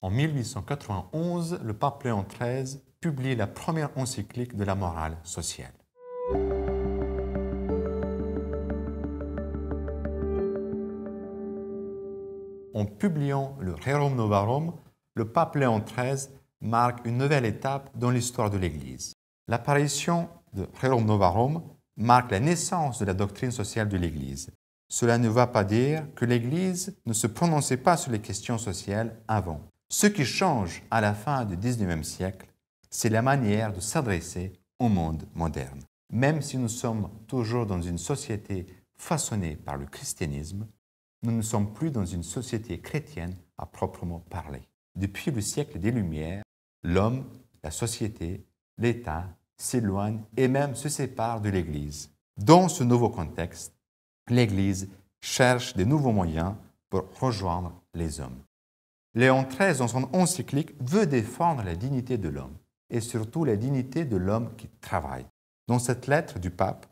En 1891, le pape Léon XIII publie la première encyclique de la morale sociale. En publiant le Rerum Novarum, le pape Léon XIII marque une nouvelle étape dans l'histoire de l'Église. L'apparition de Rerum Novarum marque la naissance de la doctrine sociale de l'Église. Cela ne va pas dire que l'Église ne se prononçait pas sur les questions sociales avant. Ce qui change à la fin du XIXe siècle, c'est la manière de s'adresser au monde moderne. Même si nous sommes toujours dans une société façonnée par le christianisme, nous ne sommes plus dans une société chrétienne à proprement parler. Depuis le siècle des Lumières, l'homme, la société, l'État s'éloignent et même se séparent de l'Église. Dans ce nouveau contexte, l'Église cherche de nouveaux moyens pour rejoindre les hommes. Léon XIII, dans son encyclique, veut défendre la dignité de l'homme et surtout la dignité de l'homme qui travaille. Dans cette lettre du pape,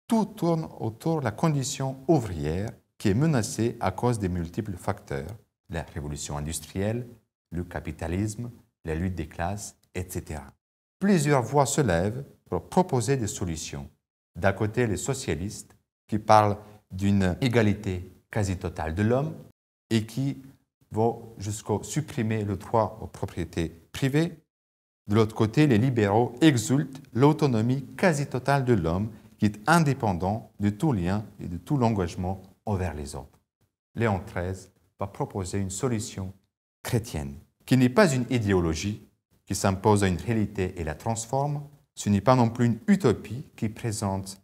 tout tourne autour de la condition ouvrière qui est menacée à cause des multiples facteurs, la révolution industrielle, le capitalisme, la lutte des classes, etc. Plusieurs voix se lèvent pour proposer des solutions. D'un côté, les socialistes qui parlent d'une égalité quasi totale de l'homme et qui vont jusqu'à supprimer le droit aux propriétés privées. De l'autre côté, les libéraux exultent l'autonomie quasi totale de l'homme qui est indépendant de tout lien et de tout engagement envers les autres. Léon XIII va proposer une solution chrétienne, qui n'est pas une idéologie qui s'impose à une réalité et la transforme, ce n'est pas non plus une utopie qui présente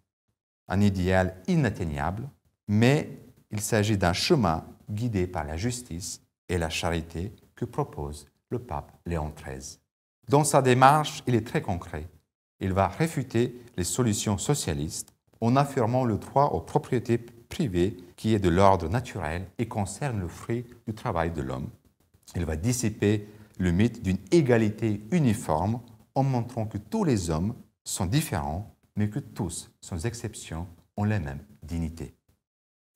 un idéal inatteignable, mais il s'agit d'un chemin guidé par la justice et la charité que propose le pape Léon XIII. Dans sa démarche, il est très concret. Il va réfuter les solutions socialistes en affirmant le droit aux propriétés privées qui est de l'ordre naturel et concerne le fruit du travail de l'homme. Il va dissiper le mythe d'une égalité uniforme en montrant que tous les hommes sont différents, mais que tous, sans exception, ont la même dignité.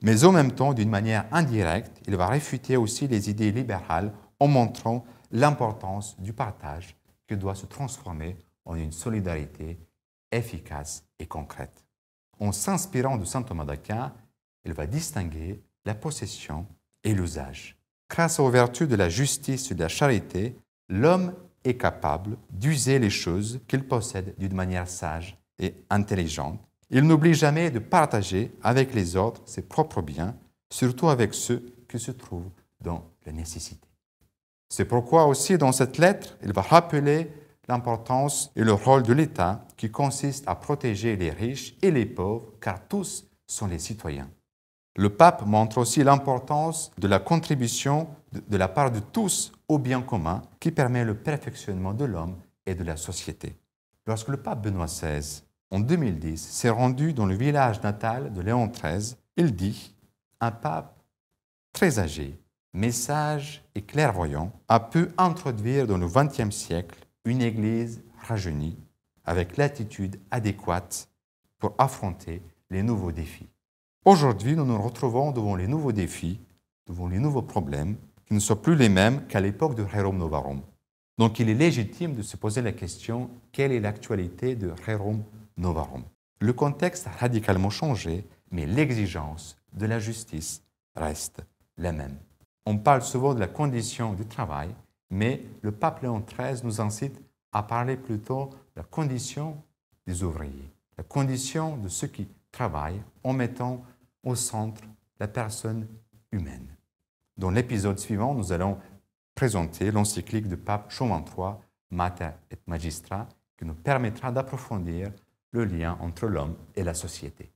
Mais en même temps, d'une manière indirecte, il va réfuter aussi les idées libérales en montrant l'importance du partage qui doit se transformer en une solidarité efficace et concrète. En s'inspirant de saint Thomas d'Aquin, il va distinguer la possession et l'usage. Grâce aux vertus de la justice et de la charité, l'homme est capable d'user les choses qu'il possède d'une manière sage et intelligente. Il n'oublie jamais de partager avec les autres ses propres biens, surtout avec ceux qui se trouvent dans la nécessité. C'est pourquoi aussi dans cette lettre, il va rappeler l'importance et le rôle de l'État qui consiste à protéger les riches et les pauvres, car tous sont les citoyens. Le pape montre aussi l'importance de la contribution de la part de tous au bien commun qui permet le perfectionnement de l'homme et de la société. Lorsque le pape Benoît XVI, en 2010, s'est rendu dans le village natal de Léon XIII, il dit « Un pape très âgé, mais sage et clairvoyant, a pu introduire dans le XXe siècle une Église rajeunie avec l'attitude adéquate pour affronter les nouveaux défis. » Aujourd'hui, nous nous retrouvons devant les nouveaux défis, devant les nouveaux problèmes, qui ne sont plus les mêmes qu'à l'époque de Rerum Novarum. Donc il est légitime de se poser la question, quelle est l'actualité de Rerum Novarum? Le contexte a radicalement changé, mais l'exigence de la justice reste la même. On parle souvent de la condition du travail, mais le pape Léon XIII nous incite à parler plutôt de la condition des ouvriers, la condition de ceux qui travaillent en mettant au centre la personne humaine. Dans l'épisode suivant, nous allons présenter l'encyclique du pape Chaumont III, Mater et Magistra, qui nous permettra d'approfondir le lien entre l'homme et la société.